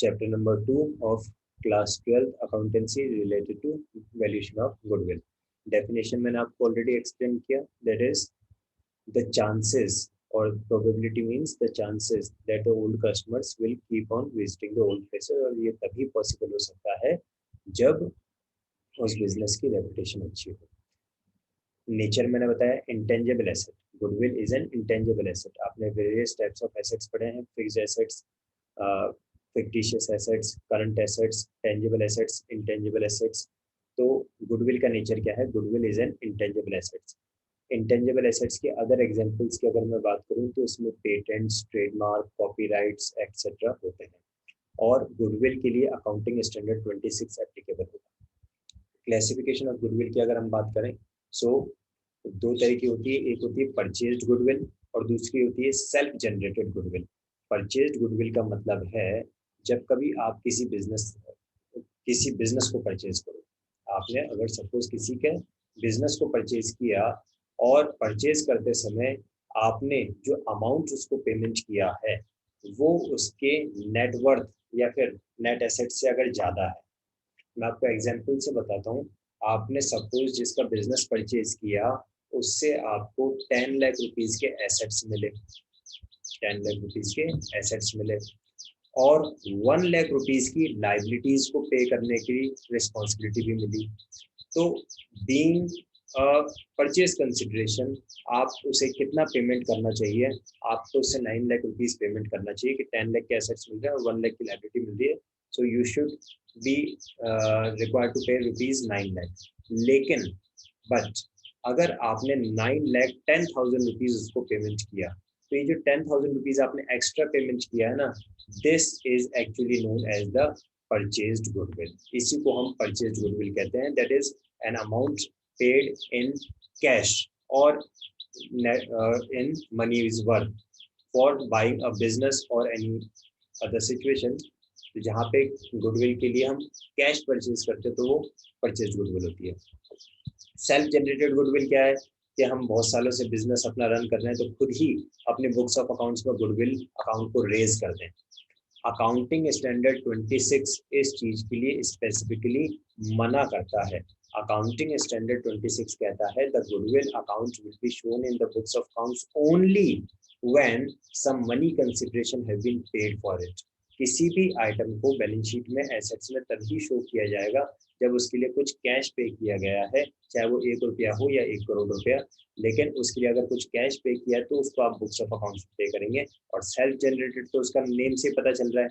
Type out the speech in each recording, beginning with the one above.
chapter number 2 of class 12 accountancy related to valuation of goodwill. Definition मैंने आपको already explain किया, that is the chances or probability means the chances that the old customers will keep on visiting the old places, और ये तभी possible हो सकता है जब उस business की reputation अच्छी हो. नेचर मैंने बताया intangible asset, goodwill is an intangible asset. आपने वेरियस टाइप्स ऑफ एसेट्स पढ़े हैं, fixed assets, fictitious assets, current assets, tangible assets, intangible assets. तो गुडविल का नेचर क्या है? Goodwill is an intangible assets. Intangible assets के अदर एग्जांपल्स की अगर मैं बात करूं तो इसमें पेटेंट्स, ट्रेडमार्क, कॉपीराइट्स एक्सेट्रा होते हैं. और गुडविल के लिए अकाउंटिंग स्टैंडर्ड 26 एप्लीकेबल होगा. क्लासिफिकेशन ऑफ गुडविल की अगर हम बात करें सो दो तरह की होती है, एक होती है परचेज्ड गुडविल और दूसरी होती है self generated goodwill. Purchased goodwill का मतलब है जब कभी आप किसी बिजनेस को परचेज करो. आपने अगर सपोज किसी के बिजनेस को परचेज किया और परचेज करते समय आपने जो अमाउंट उसको पेमेंट किया है वो उसके नेटवर्थ या फिर नेट एसेट से अगर ज़्यादा है. मैं आपको एग्जांपल से बताता हूँ. आपने सपोज जिसका बिजनेस परचेज किया उससे आपको 10 लाख रुपीस के एसेट्स मिले, 10 लाख रुपीस के एसेट्स मिले और 1 लाख रुपीस की लाइबिलिटीज को पे करने की रिस्पॉन्सिबिलिटी भी मिली. तो बीइंग परचेज कंसिडरेशन आप उसे कितना पेमेंट करना चाहिए? आपको उसे 9 लाख रुपीस पेमेंट करना चाहिए कि 10 लाख के एसेट्स मिल रहे हैं और 1 लाख की लाइबिलिटी मिल रही है. So you should be required to pay rupees 9 lakh. लेकिन बट अगर आपने 9,10,000 रुपीज उसको पेमेंट किया तो ये जो 10,000 रुपीज आपने एक्स्ट्रा पेमेंट किया है ना, this is actually known as the purchased goodwill. इसी को हम परचेज्ड गुडविल कहते हैं. That is an amount paid in cash और in money is worth for buying a business or any other situation. तो जहाँ पे गुडविल के लिए हम कैश परचेज करते तो वो परचेज गुडविल होती है. सेल्फ जनरेटेड गुडविल क्या है कि हम बहुत सालों से बिजनेस अपना रन कर रहे हैं तो खुद ही अपने बुक्स ऑफ अकाउंट्स में गुडविल अकाउंट को रेज कर दें. अकाउंटिंग स्टैंडर्ड 26 इस चीज के लिए स्पेसिफिकली मना करता है. अकाउंटिंग स्टैंडर्ड 26 कहता है the goodwill account will be shown in the books of accounts only when some money consideration have been paid for it. किसी भी आइटम को बैलेंस शीट में एसेट्स में तभी शो किया जाएगा जब उसके लिए कुछ कैश पे किया गया है, चाहे वो 1 रुपया हो या 1 करोड़ रुपया. लेकिन उसके लिए अगर कुछ कैश पे किया तो उसको आप बुक्स ऑफ अकाउंट्स पे करेंगे. और सेल्फ जनरेटेड तो उसका नेम से पता चल रहा है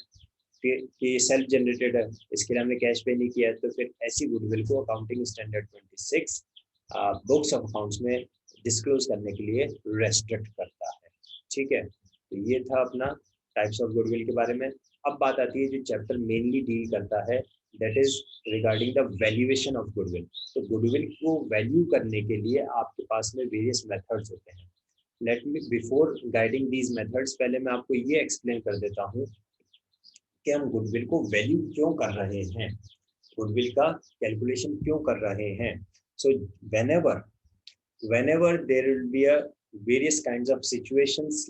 कि सेल्फ जनरेटेड है, इसके लिए हमने कैश पे नहीं किया. तो फिर ऐसी गुडविल को accounting standard 26 books of accounts में डिस्क्लोज करने के लिए रेस्ट्रिक्ट करता है. ठीक है, तो ये था अपना टाइप्स ऑफ गुडविल के बारे में. अब बात आती है जो चैप्टर मेनली डील करता है, that is regarding the valuation of goodwill. तो गुडविल को वैल्यू करने के लिए आपके पास में वेरियस मेथड्स होते हैं. Let me before guiding these methods पहले मैं आपको ये एक्सप्लेन कर देता हूँ कि हम गुडविल को वैल्यू क्यों कर रहे हैं, गुडविल का कैलकुलेशन क्यों कर रहे हैं. सो whenever there will be a various kinds of situations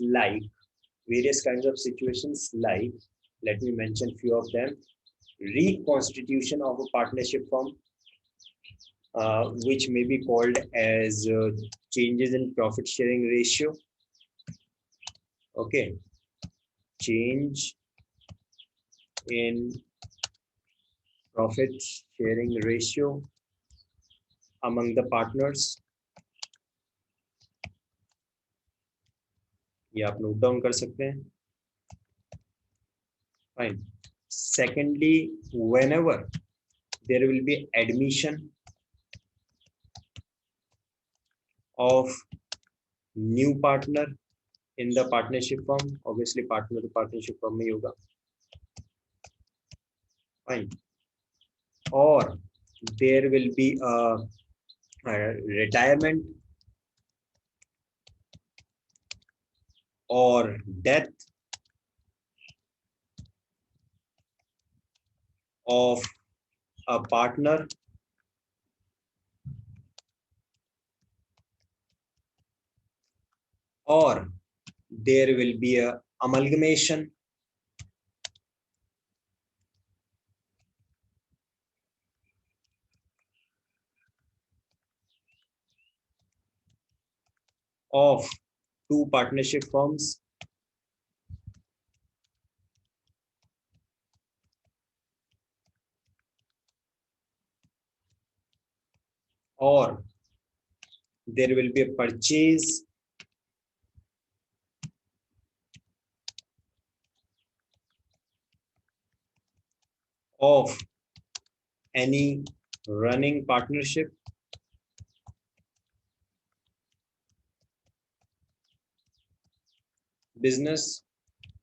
like let me mention few of them. Reconstitution of a partnership firm, which may be called as changes in profit sharing ratio. Okay, change in profit sharing ratio among the partners. ये आप note down कर सकते हैं. Fine. Secondly, whenever there will be admission of new partner in the partnership firm, obviously partner तो partnership firm में ही होगा. Fine. Or there will be a retirement or death of a partner or there will be a amalgamation of two partnership firms or there will be a purchase of any running partnership business।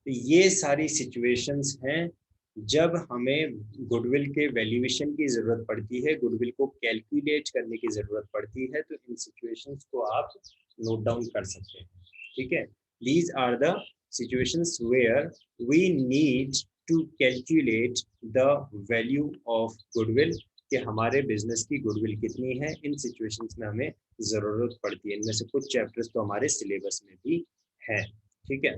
ये सारी situations हैं जब हमें goodwill के valuation की जरूरत पड़ती है, गुडविल को कैलकुलेट करने की जरूरत पड़ती है, तो इन सिचुएशंस को आप नोट डाउन कर सकते हैं। ठीक है, these are the situations where we need to calculate the value of goodwill, कि हमारे बिजनेस की गुडविल कितनी है। इन सिचुएशंस में हमें जरूरत पड़ती है। इनमें से कुछ चैप्टर्स तो हमारे सिलेबस में भी हैं। ठीक है,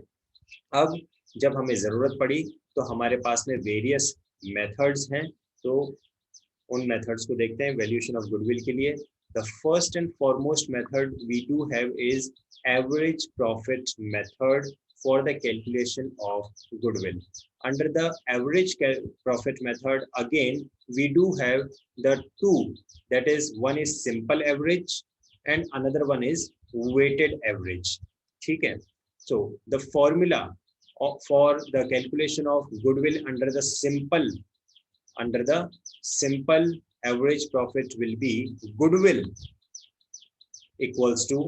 अब जब हमें ज़रूरत पड़ी तो हमारे पास में वेरियस मेथड्स हैं, तो उन मेथड्स को देखते हैं वैल्यूएशन ऑफ गुडविल के लिए। The first and foremost method we do have is average profit method for the calculation of goodwill. Under the average profit method, again we do have the two, that is, one is simple average and another one is weighted average. ठीक है, so the formula for the calculation of goodwill under the simple average profit will be goodwill equals to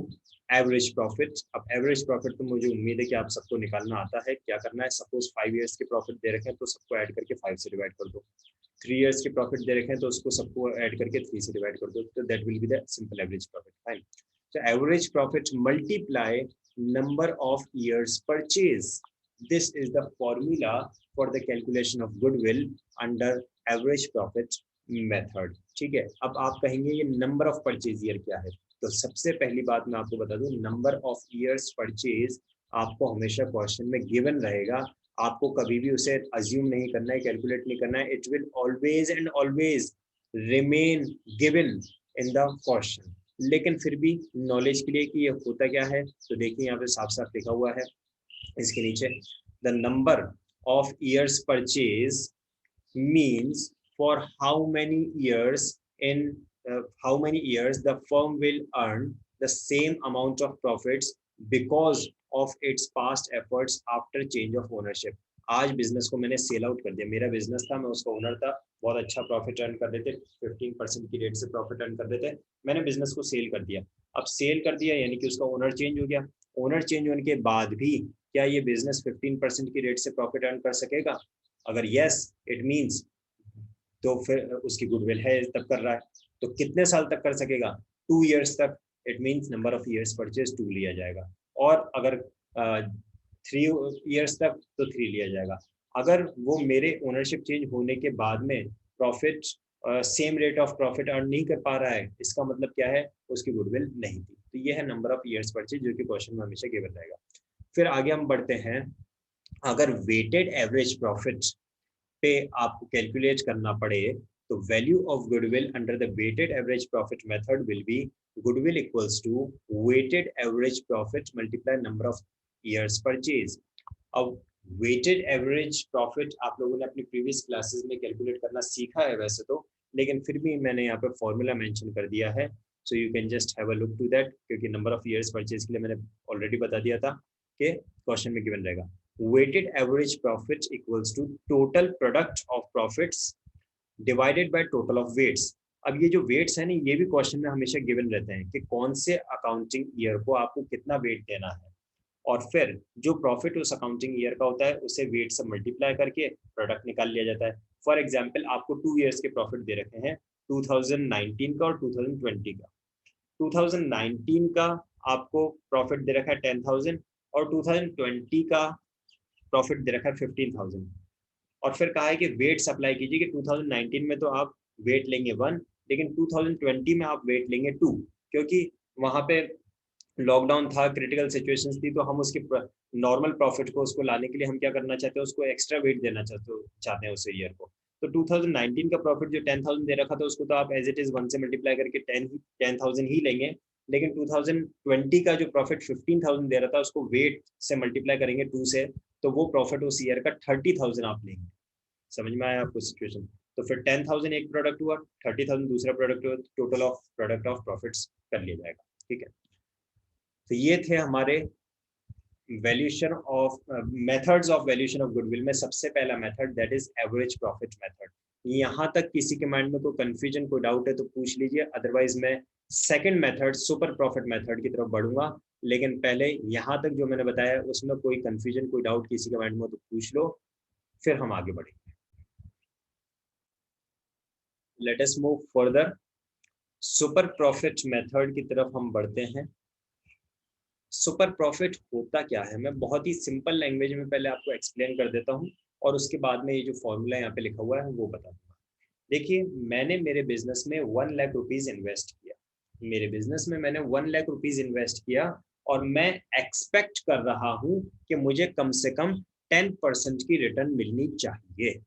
average profit. अब average profit तो मुझे उम्मीद है कि आप सबको निकालना आता है। क्या करना है, सपोज 5 इयर्स के प्रॉफिट दे रखे हैं तो सबको ऐड करके 5 से डिवाइड कर दो। 3 इयर्स के प्रॉफिट दे रखे हैं तो उसको सबको ऐड करके 3 से डिवाइड कर दो, तो that will be the simple average profit. Fine, so average profit multiply number of years purchase, this is the formula for the calculation of goodwill under average profit method। ठीक है, अब आप कहेंगे ये नंबर ऑफ परचेज ईयर क्या है, तो सबसे पहली बात मैं आपको बता दूं, नंबर ऑफ ईयर्स परचेज आपको हमेशा क्वेश्चन में गिवन रहेगा। आपको कभी भी उसे अज्यूम नहीं करना है, कैलकुलेट नहीं करना है। It will always and always remain given in the question. लेकिन फिर भी नॉलेज के लिए कि ये होता क्या है, तो देखिए यहाँ पे साफ साफ लिखा हुआ है इसके नीचे, the number of years purchase means for how many years in how many years the firm will earn the same amount of profits because of its past efforts after change of ownership। आज business को मैंने sell out कर दिया, मेरा business था, मैं उसका owner था, बहुत अच्छा प्रॉफिट अर्न कर देते, 15% की रेट से प्रॉफिट अर्न कर देते। मैंने बिजनेस को सेल कर दिया। अब सेल कर दिया यानी कि उसका ओनर चेंज हो गया। ओनर चेंज होने के बाद भी क्या ये बिजनेस 15% की रेट से प्रॉफिट अर्न कर सकेगा? अगर यस, इट मीन्स तो फिर उसकी गुडविल है तब कर रहा है। तो कितने साल तक कर सकेगा? 2 इयर्स तक। It means number of years purchase 2 लिया जाएगा। और अगर 3 इयर्स तक तो 3 लिया जाएगा। अगर वो मेरे ओनरशिप चेंज होने के बाद में profit same rate of profit earn नहीं कर पा रहा है, इसका मतलब क्या है, उसकी गुडविल नहीं थी। तो ये है नंबर ऑफ इयर्स परचेज, जो कि क्वेश्चन में हमेशा गिवन रहेगा। फिर आगे हम बढ़ते हैं, अगर वेटेड एवरेज प्रॉफिट पे आपको कैलकुलेट करना पड़े तो value of goodwill under the weighted average profit method will be goodwill equals to weighted average profit multiply number of years purchase. अब वेटेड एवरेज प्रॉफिट आप लोगों ने अपनी प्रीवियस क्लासेस में कैलकुलेट करना सीखा है वैसे तो, लेकिन फिर भी मैंने यहाँ पे फॉर्मूला मेंशन कर दिया है, so you can just have a look to that, क्योंकि नंबर ऑफ ईयर्स परचेज के लिए मैंने ऑलरेडी बता दिया था कि क्वेश्चन में गिवन रहेगा। weighted average profit equals to total product of profits divided by total of weights। अब ये जो वेट्स है ना, ये भी क्वेश्चन में हमेशा गिवन रहते हैं कि कौन से अकाउंटिंग ईयर को आपको कितना वेट देना है, और फिर जो प्रॉफिट उस अकाउंटिंग ईयर का होता है उसे वेट से मल्टीप्लाई करके प्रोडक्ट निकाल लिया जाता है। फॉर एग्जाम्पल, आपको 2 इयर्स के प्रॉफिट दे रखे हैं, 2019 का और 2020 का। 2019 का आपको प्रॉफिट दे रखा है 10,000 और 2020 का प्रॉफिट दे रखा है 15,000, और फिर कहा है कि वेट्स अप्लाई कीजिए कि 2019 में तो आप वेट लेंगे 1, लेकिन 2020 में आप वेट लेंगे 2, क्योंकि वहां पे लॉकडाउन था, क्रिटिकल सिचुएशंस थी, तो हम उसके नॉर्मल प्रॉफिट को उसको लाने के लिए हम क्या करना चाहते हैं, उसको एक्स्ट्रा वेट देना चाहते हैं उस ईयर को। तो 2019 का प्रॉफिट जो 10,000 दे रखा था उसको तो आप एज इट इज 1 से मल्टीप्लाई करके 10,000 ही लेंगे, लेकिन 2020 का जो प्रॉफिट 15,000 दे रहा था उसको वेट से मल्टीप्लाई करेंगे 2 से, तो वो प्रॉफिट उस ईयर का 30,000 आप लेंगे। समझ में आया आपको सिचुएशन? तो फिर 10,000 एक प्रोडक्ट हुआ, 30,000 दूसरा प्रोडक्ट हुआ, total of product of profits कर लिया जाएगा। ठीक है, तो ये थे हमारे valuation of methods of valuation of goodwill में सबसे पहला method that is average profit method. यहाँ तक किसी के माइंड में कोई कंफ्यूजन कोई डाउट है तो पूछ लीजिए, अदरवाइज मैं second method super profit method की तरफ बढ़ूंगा। लेकिन पहले यहाँ तक जो मैंने बताया उसमें कोई कंफ्यूजन कोई डाउट किसी के माइंड में तो पूछ लो, फिर हम आगे बढ़ेंगे। Let us move further. Super profit method की तरफ हम बढ़ते हैं। सुपर प्रॉफिट होता क्या है, मैं बहुत ही सिंपल लैंग्वेज में पहले आपको एक्सप्लेन कर देता हूँ और उसके बाद में ये जो फॉर्मूला यहाँ पे लिखा हुआ है वो बता दूंगा। देखिए, मैंने मेरे बिजनेस में 1 लाख रुपीज इन्वेस्ट किया। मेरे बिजनेस में मैंने 1 लाख रुपीज इन्वेस्ट किया और मैं एक्सपेक्ट कर रहा हूँ कि मुझे कम से कम 10% की रिटर्न मिलनी चाहिए।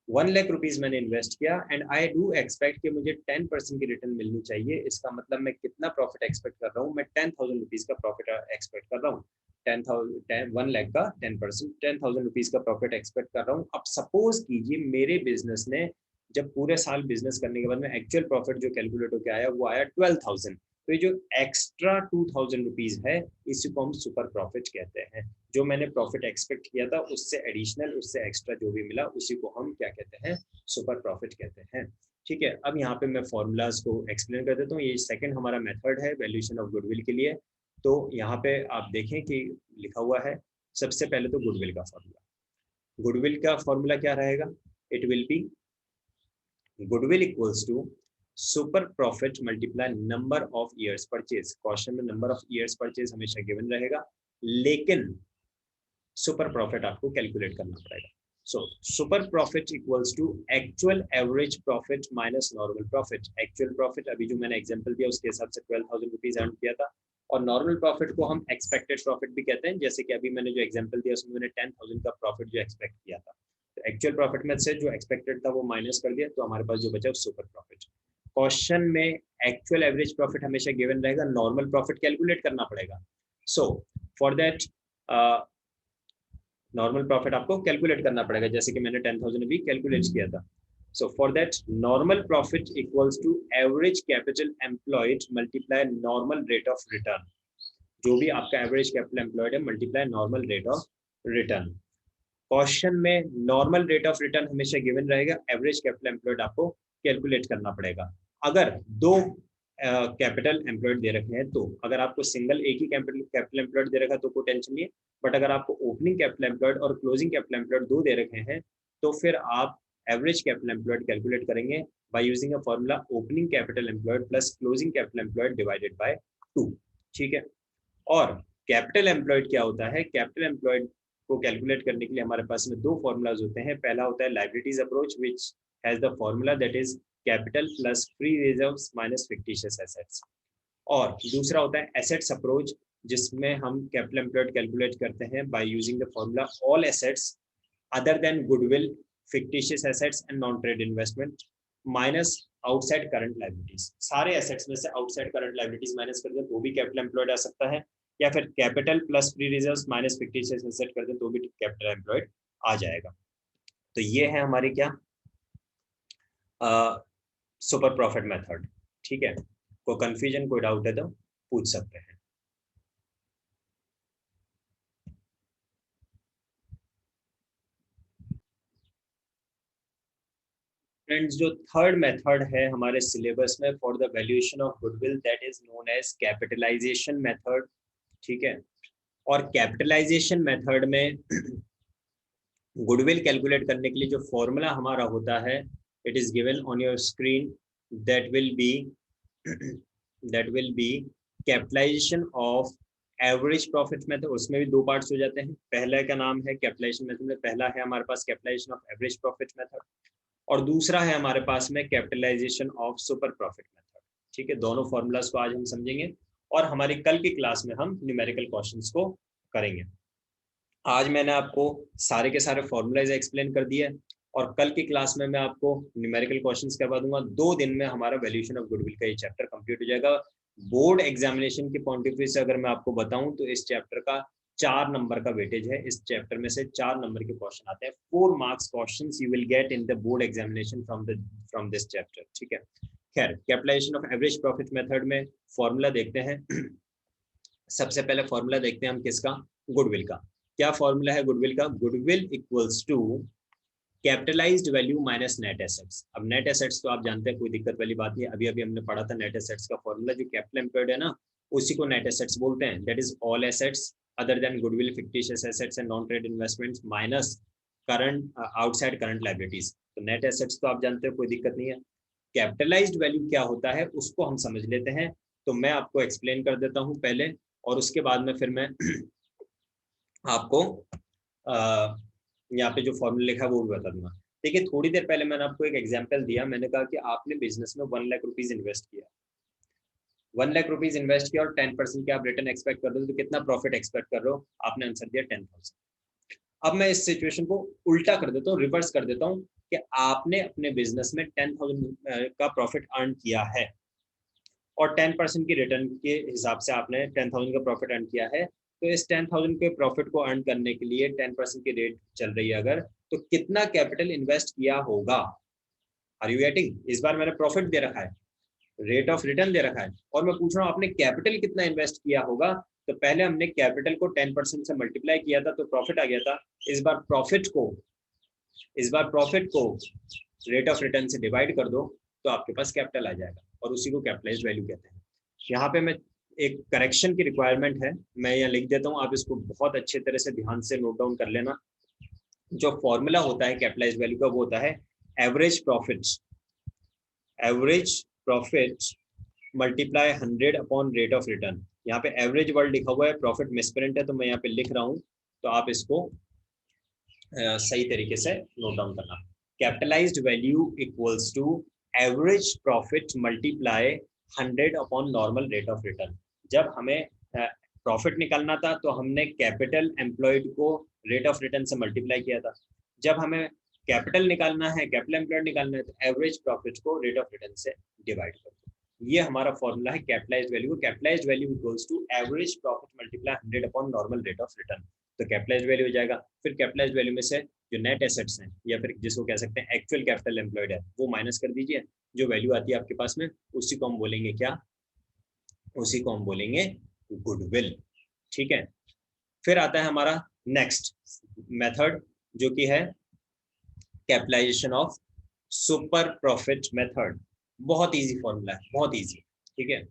1 लाख रुपीज मैंने इन्वेस्ट किया एंड आई डू एक्सपेक्ट कि मुझे 10% की रिटर्न मिलनी चाहिए। इसका मतलब मैं कितना प्रॉफिट एक्सपेक्ट कर रहा हूँ, मैं 10,000 रुपीज का प्रॉफिट एक्सपेक्ट कर रहा हूँ। 1 लाख का 10%, 10,000 रुपीज का प्रॉफिट एक्सपेक्ट कर रहा हूँ। अब सपोज कीजिए मेरे बिजनेस ने जब पूरे साल बिजनेस करने के बाद में एक्चुअल प्रॉफिट जो कैलकुलेट होकर आया वो आया 12,000। तो ये जो एक्स्ट्रा 2,000 रुपीज है इसी को हम सुपर प्रॉफिट कहते हैं। जो मैंने प्रॉफिट एक्सपेक्ट किया था उससे एडिशनल, उससे एक्स्ट्रा जो भी मिला उसी को हम क्या कहते हैं, सुपर प्रॉफिट कहते हैं। ठीक है, अब यहाँ पे मैं फॉर्मूलाज को एक्सप्लेन कर देता हूँ। ये सेकंड हमारा मेथड है वैल्यूएशन ऑफ गुडविल के लिए। तो यहाँ पे आप देखें कि लिखा हुआ है सबसे पहले तो गुडविल का फॉर्मूला। गुडविल का फॉर्मूला क्या रहेगा? It will be goodwill equals to super profit multiply number of years purchase. Question में नंबर ऑफ ईयर्स परचेज हमेशा गिवन रहेगा, लेकिन सुपर प्रॉफिट आपको कैलकुलेट करना पड़ेगा। So super profit equals to actual average profit minus normal profit. Actual profit अभी जो मैंने एग्जांपल दिया उसके हिसाब से 12,000 रुपीज अर्न किया था, और नॉर्मल प्रॉफिट को हम एक्सपेक्टेड प्रॉफिट भी कहते हैं। जैसे कि अभी मैंने जो एग्जांपल दिया उसमें मैंने 10,000 का प्रॉफिट जो एक्सपेक्ट किया था, तो एक्चुअल प्रॉफिट में से जो एक्सपेक्टेड था वो माइनस कर दिया, तो हमारे पास जो बचा सुपर प्रॉफिट। क्वेश्चन में एक्चुअल एवरेज प्रॉफिट हमेशा गिवन रहेगा, नॉर्मल प्रॉफिट कैलकुलेट करना पड़ेगा। सो फॉर दैट नॉर्मल प्रॉफिट आपको कैलकुलेट करना पड़ेगा, जैसे कि मैंने 10,000 अभी कैलकुलेट किया था। So for that normal profit equals to average capital employed multiply normal rate of return. जो भी आपका एवरेज कैपिटल एम्प्लॉयड है multiply normal rate of return. Question में नॉर्मल रेट ऑफ रिटर्न हमेशा गिवन रहेगा, एवरेज कैपिटल एम्प्लॉयड आपको calculate करना पड़ेगा। अगर दो कैपिटल एम्प्लॉयड दे रखे हैं, तो अगर आपको सिंगल एक ही कैपिटल एम्प्लॉयड दे रखा है तो कोई टेंशन नहीं है, बट अगर आपको ओपनिंग कैपिटल एम्प्लॉयड और क्लोजिंग कैपिटल एम्प्लॉयड दो दे रखे हैं तो फिर आप एवरेज कैपिटल एम्प्लॉयड कैलकुलेट करेंगे by using a formula opening capital employed plus closing capital employed divided by 2। ठीक है, और कैपिटल एम्प्लॉयड क्या होता है? कैपिटल एम्प्लॉयड को कैलकुलेट करने के लिए हमारे पास में दो फॉर्मूलाज होते हैं। पहला होता है liabilities approach which has the formula that is capital plus free reserves minus fictitious assets, और दूसरा होता है एसेट्स अप्रोच जिसमें हम कैपिटल एम्प्लॉयड कैलकुलेट करते हैं by using the formula all assets other than goodwill, fictitious assets and non trade investment minus outside current liabilities. सारे assets में से आउटसाइड करंट लायबिलिटीज माइनस कर दें तो भी कैपिटल एम्प्लॉयड आ सकता है, या फिर capital plus free reserves minus fictitious asset कर दें तो भी कैपिटल एम्प्लॉयड आ जाएगा। तो ये है हमारी क्या सुपर प्रॉफिट मेथड। ठीक है, कोई कंफ्यूजन कोई डाउट है तो पूछ सकते हैं। फ्रेंड्स, जो थर्ड मेथड है हमारे सिलेबस में for the valuation of goodwill that is known as capitalization method. ठीक है, और कैपिटलाइजेशन मेथड में गुडविल कैलकुलेट करने के लिए जो फॉर्मूला हमारा होता है it is given on your screen, that will be capitalization of average profit method. उसमें भी दो पार्ट्स हो जाते हैं। पहले का नाम है कैपिटलाइजेशन मेथड में, पहला है हमारे पास capitalization of average profit method, और दूसरा है हमारे पास में capitalization of super profit method. ठीक है, दोनों फॉर्मूलाज को आज हम समझेंगे और हमारी कल की क्लास में हम न्यूमेरिकल क्वेश्चंस को करेंगे। आज मैंने आपको सारे के सारे फॉर्मूलाज एक्सप्लेन कर दिए और कल की क्लास में मैं आपको न्यूमेरिकल क्वेश्चंस करवा दूंगा। 2 दिन में हमारा वैल्यूएशन ऑफ गुडविल का ये चैप्टर कंप्लीट हो जाएगा। बोर्ड एग्जामिनेशन के पॉइंट ऑफ व्यू से अगर मैं आपको बताऊं तो इस चैप्टर का 4 नंबर का वेटेज है। इस चैप्टर में से 4 नंबर के क्वेश्चन आते हैं। 4 marks questions you will get in the board examination from this chapter, ठीक है। खैर, capitalization of average profit method में फॉर्मूला देखते हैं। सबसे पहले फॉर्मूला देखते हैं हम किसका, गुडविल का। क्या फॉर्मूला है गुडविल का? Goodwill equals to capitalized value minus net assets. अब नेट एसेट्स तो आप जानते हैं, कोई दिक्कत वाली बात नहीं है, अभी अभी हमने पढ़ा था नेट एसेट्स का फॉर्मूला। जो कैपिटल एम्प्लॉयड है ना, उसी को नेट एसेट्स बोलते हैं। That is all assets other than goodwill, fictitious assets and non trade investments minus current outside current liabilities. तो नेट एसेट्स तो आप जानते हो, कोई दिक्कत नहीं है। कैपिटलाइज्ड वैल्यू क्या होता है उसको हम समझ लेते हैं। तो मैं आपको एक्सप्लेन कर देता हूं पहले, और उसके बाद में फिर मैं आपको यहाँ पे जो फॉर्मूला लिखा है वो भी बता दूंगा। देखिए, थोड़ी देर पहले मैंने आपको एक एग्जांपल दिया। मैंने कहा कि आपने बिजनेस में 1 लाख रुपीज इन्वेस्ट किया, 1 लाख रुपीज इन्वेस्ट किया और 10% के आप रिटर्न एक्सपेक्ट कर रहे हो, तो कितना प्रॉफिट एक्सपेक्ट कर रहे हो? आपने आंसर दिया 10,000। अब मैं इस सिचुएशन को उल्टा कर देता हूँ, रिवर्स कर देता हूँ कि आपने अपने बिजनेस में 10,000 का प्रॉफिट अर्न किया है और 10% की रिटर्न के हिसाब से आपने 10,000 का प्रॉफिट अर्न किया है। तो इस 10,000 के प्रॉफिट को अर्न करने के लिए 10% की रेट चल रही है अगर, तो कितना कैपिटल इन्वेस्ट किया होगा? Are you getting? इस बार मैंने प्रॉफिट दे रखा है, रेट ऑफ रिटर्न दे रखा है, और मैं पूछ रहा हूँ आपने कैपिटल कितना इन्वेस्ट किया होगा। तो पहले हमने कैपिटल को 10% से मल्टीप्लाई किया था तो प्रॉफिट आ गया था। इस बार प्रॉफिट को रेट ऑफ रिटर्न से डिवाइड कर दो तो आपके पास कैपिटल आ जाएगा, और उसी को कैपिटलाइज्ड वैल्यू कहते हैं। यहाँ पे मैं एक करेक्शन की रिक्वायरमेंट है, मैं यहाँ लिख देता हूँ, आप इसको बहुत अच्छे तरह से ध्यान से नोट डाउन कर लेना। जो फॉर्मूला होता है कैपिटलाइज्ड वैल्यू का वो होता है average profit multiply 100 upon rate of return. यहाँ पे एवरेज वर्ड लिखा हुआ है, प्रॉफिट मिसप्रिंट है तो मैं यहाँ पे लिख रहा हूँ, तो आप इसको सही तरीके से नोट डाउन करना। Capitalized value equals to average profit multiply 100 upon normal rate of return. जब हमें प्रॉफिट निकालना था तो हमने कैपिटल एम्प्लॉयड को रेट ऑफ रिटर्न से मल्टीप्लाई किया था। जब हमें कैपिटल निकालना है, कैपिटल एम्प्लॉयड निकालना है, तो एवरेज प्रॉफिट को रेट ऑफ रिटर्न से डिवाइड कर दो। ये हमारा फॉर्मूला है capitalized value. Capitalized value equals to average profit multiply 100 upon normal rate of return. तो कैपिटलाइज्ड वैल्यू हो जाएगा। फिर कैपिटलाइज्ड वैल्यू में से जो नेट एसेट्स हैं, या फिर जिसको कह सकते हैं एक्चुअल कैपिटल एम्प्लॉयड है, वो माइनस कर दीजिए। जो वैल्यू आती है आपके पास में, उसी को हम बोलेंगे क्या? उसी को हम बोलेंगे गुडविल, ठीक है। फिर आता है हमारा नेक्स्ट मेथड, जो कि है capitalization of super profit method. बहुत इजी फॉर्मूला है, बहुत इजी, ठीक है।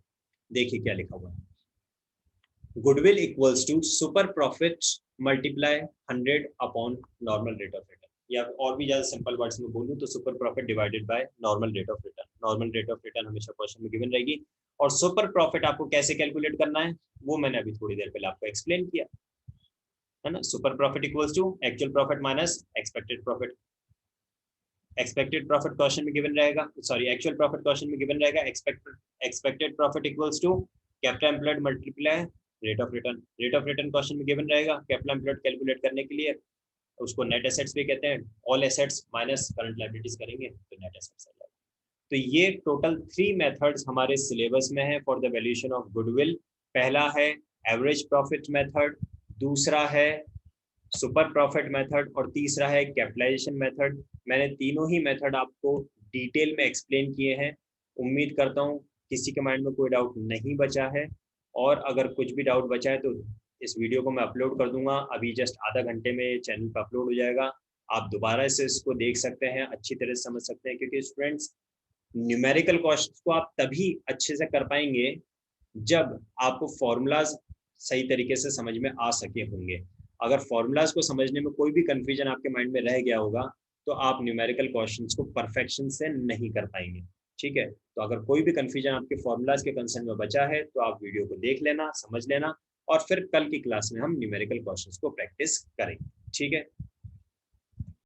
देखिए क्या लिखा हुआ है, goodwill equals to super profit multiply 100 upon normal rate of return, या और भी ज्यादा सिंपल वर्ड्स में बोलूं तो super profit divided by normal rate of return. Normal rate of return हमेशा क्वेश्चन में गिवन रहेगी, और सुपर प्रॉफिट आपको कैसे कैलकुलेट करना है वो मैंने अभी थोड़ी देर पहले आपको एक्सप्लेन किया है ना। Super profit equals to actual profit minus expected profit. Expected profit question में गिवन रहेगा, सॉरी एक्चुअल प्रॉफिट क्वेश्चन में गिवन रहेगा। Expected profit equals to capital employed multiply rate of return. Rate of return question में given रहेगा। Capital employed calculate करने के लिए उसको नेट एसेट्स भी कहते हैं, all assets minus current liabilities करेंगे तो नेट एसेट्स आ जाएगा। तो ये टोटल 3 मेथड्स हमारे सिलेबस में है for the valuation of goodwill. पहला है एवरेज प्रॉफिट मेथड, दूसरा है सुपर प्रॉफिट मेथड, और तीसरा है कैपिटलाइजेशन मेथड। मैंने तीनों ही मेथड आपको डिटेल में एक्सप्लेन किए हैं। उम्मीद करता हूँ किसी के माइंड में कोई डाउट नहीं बचा है, और अगर कुछ भी डाउट बचा है तो इस वीडियो को मैं अपलोड कर दूंगा, अभी जस्ट आधा घंटे में चैनल पर अपलोड हो जाएगा। आप दोबारा से इसको देख सकते हैं, अच्छी तरह से समझ सकते हैं, क्योंकि स्टूडेंट्स न्यूमेरिकल क्वेश्चंस को आप तभी अच्छे से कर पाएंगे जब आपको फॉर्मूलाज सही तरीके से समझ में आ सके होंगे। अगर फॉर्मूलाज को समझने में कोई भी कंफ्यूजन आपके माइंड में रह गया होगा तो आप न्यूमेरिकल क्वेश्चंस को परफेक्शन से नहीं कर पाएंगे, ठीक है। तो अगर कोई भी कंफ्यूजन आपके फॉर्मूलाज के कंसर्न में बचा है तो आप वीडियो को देख लेना, समझ लेना, और फिर कल की क्लास में हम न्यूमेरिकल क्वेश्चंस को प्रैक्टिस करेंगे, ठीक है।